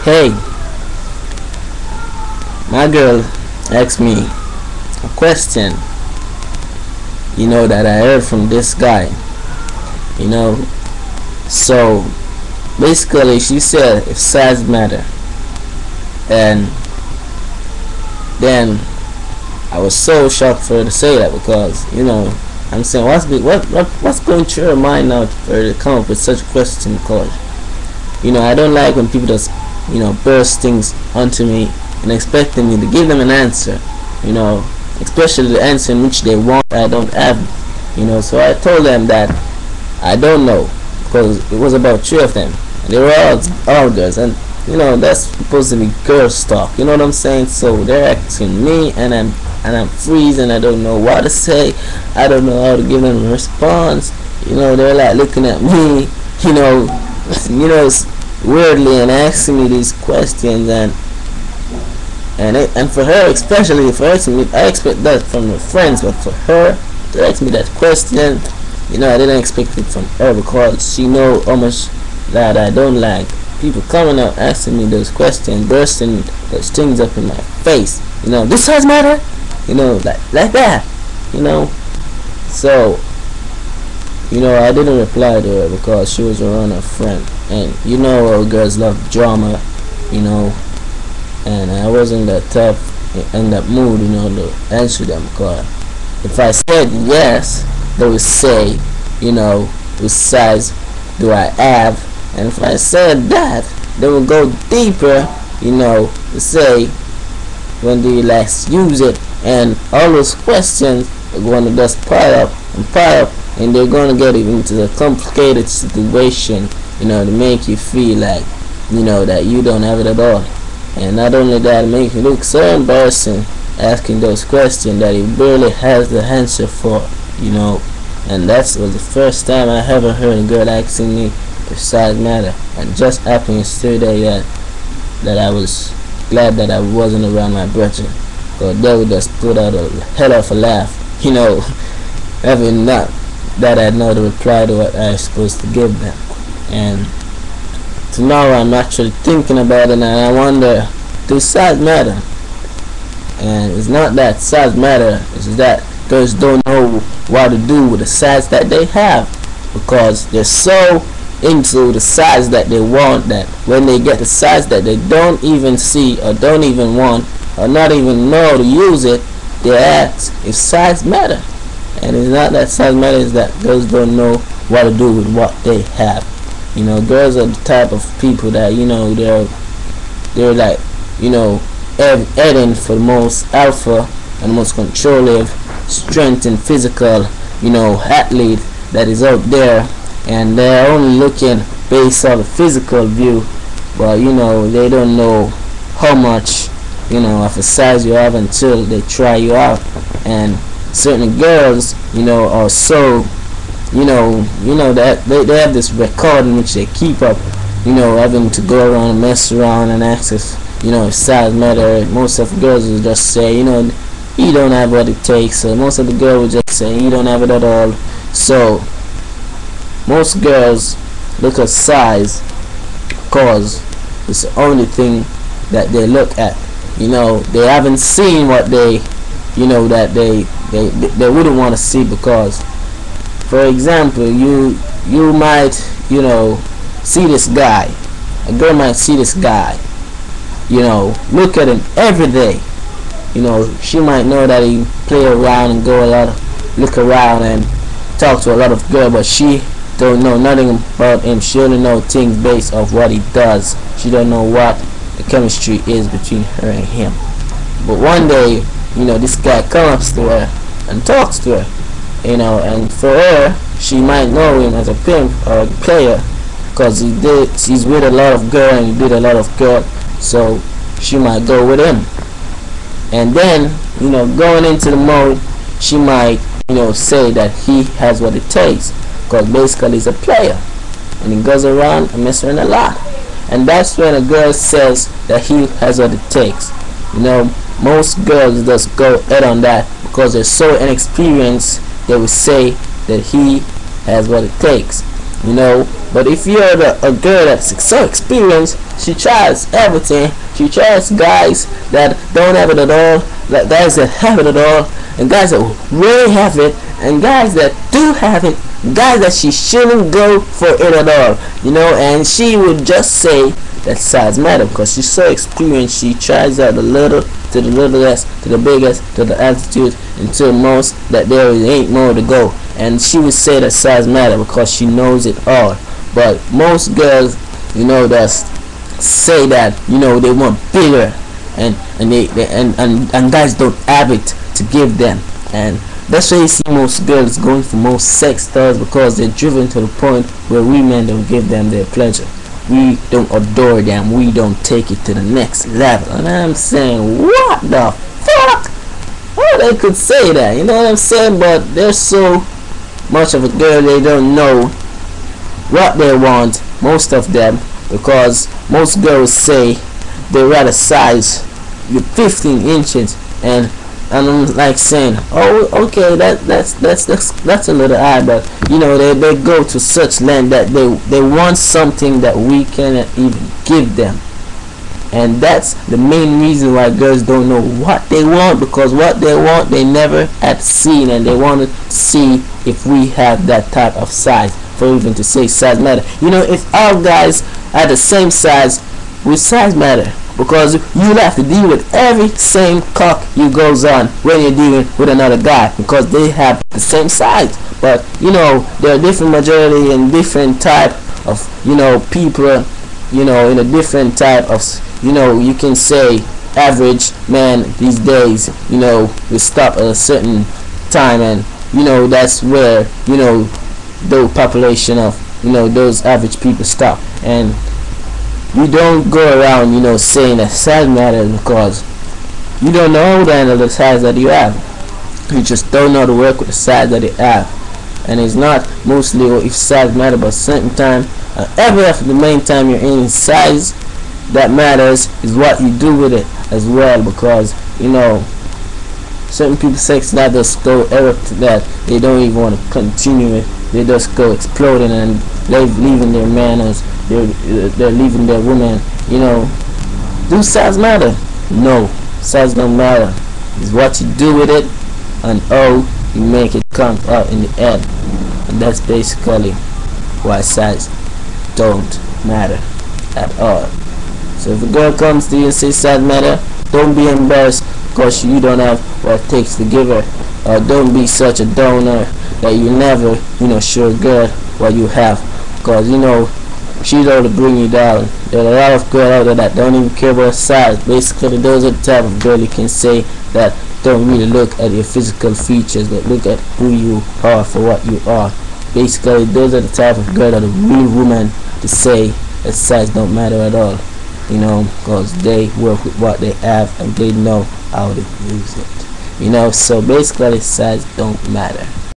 Hey, my girl asked me a question, that I heard from this guy, you know. So basically, she said if size matter, and then I was so shocked for her to say that because I'm saying what's going through her mind now for her to come up with such a question because I don't like when people just burst things onto me and expecting me to give them an answer, especially the answer in which they want I don't have, so I told them that I don't know because it was about three of them and they were all girls, and that's supposed to be girls talk, you know what I'm saying? So they're asking me and I'm freezing. I don't know what to say. I don't know how to give them a response. They're like looking at me, weirdly and asking me these questions, and for her, especially for her to me, I expect that from her friends, but for her to ask me that question, I didn't expect it from her because she know how much that I don't like people coming up asking me those questions, bursting those things up in my face. This size matter, like that, So, I didn't reply to her because she was around her friend, and how girls love drama, and I wasn't that type in that mood, to answer them. Because if I said yes, they would say, what size do I have? And if I said that, they will go deeper, to say, when do you last use it? And all those questions are going to just pile up, and they're going to get into a complicated situation, to make you feel like, that you don't have it at all. And not only that, it makes you look so embarrassing asking those questions that he barely has the answer for, And that was the first time I ever heard a girl asking me if size matter, and just happened yesterday that I was glad that I wasn't around my brethren, because they would just put out a hell of a laugh, having not that I know the reply to what I was supposed to give them. And tomorrow I'm actually thinking about it, and I wonder, does size matter? And it's not that size matter, it's that girls don't know what to do with the size that they have, because they're so into the size that they want that when they get the size that they don't even see or don't even want or not even know to use it, they ask if size matter. And it's not that size matter, it's that girls don't know what to do with what they have. Girls are the type of people that they're like heading for the most alpha and the most controlling strength and physical athlete that is out there, and they're only looking based on the physical view, but they don't know how much of a size you have until they try you out. And certain girls are so that they have this record in which they keep up, having to go around and mess around and access if size matter. Most of the girls will just say you don't have what it takes, so most of the girls will just say you don't have it at all. So most girls look at size because it's the only thing that they look at. They haven't seen what they that they wouldn't want to see, because for example, you might see this guy, a girl might see this guy, look at him every day. She might know that he play around and go a lot, look around and talk to a lot of girls, but she don't know nothing about him. She only know things based off what he does. She don't know what the chemistry is between her and him. But one day, this guy comes to her and talks to her, and for her, she might know him as a pimp or a player because he's with a lot of girls and he did a lot of girls, so she might go with him. And then, going into the mode, she might, say that he has what it takes, because basically he's a player and he goes around and messes around a lot. And that's when a girl says that he has what it takes. Most girls just go head on that because they're so inexperienced. They will say that he has what it takes. But if you're a girl that's so experienced, She tries everything. She tries guys that don't have it at all, guys that have it at all, and guys that really have it, and guys that do have it, guys that she shouldn't go for it at all, and she would just say that size matter because she's so experienced. She tries out the little to the littlest to the biggest to the altitude until most that there ain't more to go, and she would say that size matter because she knows it all. But most girls, just say that they want bigger, and guys don't have it to give them, and that's why you see most girls going for most sex stars, because they're driven to the point where we men don't give them their pleasure. We don't adore them. We don't take it to the next level. And I'm saying, what the fuck? Oh, they could say that, you know what I'm saying? But they're so much of a girl, they don't know what they want, most of them, because most girls say they rather size with 15 inches, and I'm like saying, oh, okay, that's a little high, but they go to such length that they want something that we cannot even give them, and that's the main reason why girls don't know what they want, because what they want they never had seen, and they want to see if we have that type of size for even to say size matter. If all guys are the same size, with size matter, because you'll have to deal with every same cock you goes on when you're dealing with another guy, because they have the same size. But there are different majority and different type of people, in a different type of you can say average man these days we stop at a certain time, and that's where the population of those average people stop. And you don't go around saying that size matters, because you don't know how to handle the size that you have. You just don't know how to work with the size that you have. And it's not mostly if size matters, but certain time, after the main time you're in, size that matters is what you do with it as well, because certain people sex that just go erupt that they don't even want to continue it. They just go exploding, and they're leaving their manners, they're leaving their women. Do size matter? No, size don't matter. It's what you do with it and how you make it come out in the end, and that's basically why size don't matter at all. So if a girl comes to you and says size matter, don't be embarrassed because you don't have what it takes to give her, or don't be such a donor that you never show a girl what you have, because she's out to bring you down. There are a lot of girls out there that don't even care about size. Basically, those are the type of girl you can say that don't really look at your physical features, but look at who you are for what you are. Basically, those are the type of girl that are real women to say that size don't matter at all, because they work with what they have and they know how to use it. So basically, size don't matter.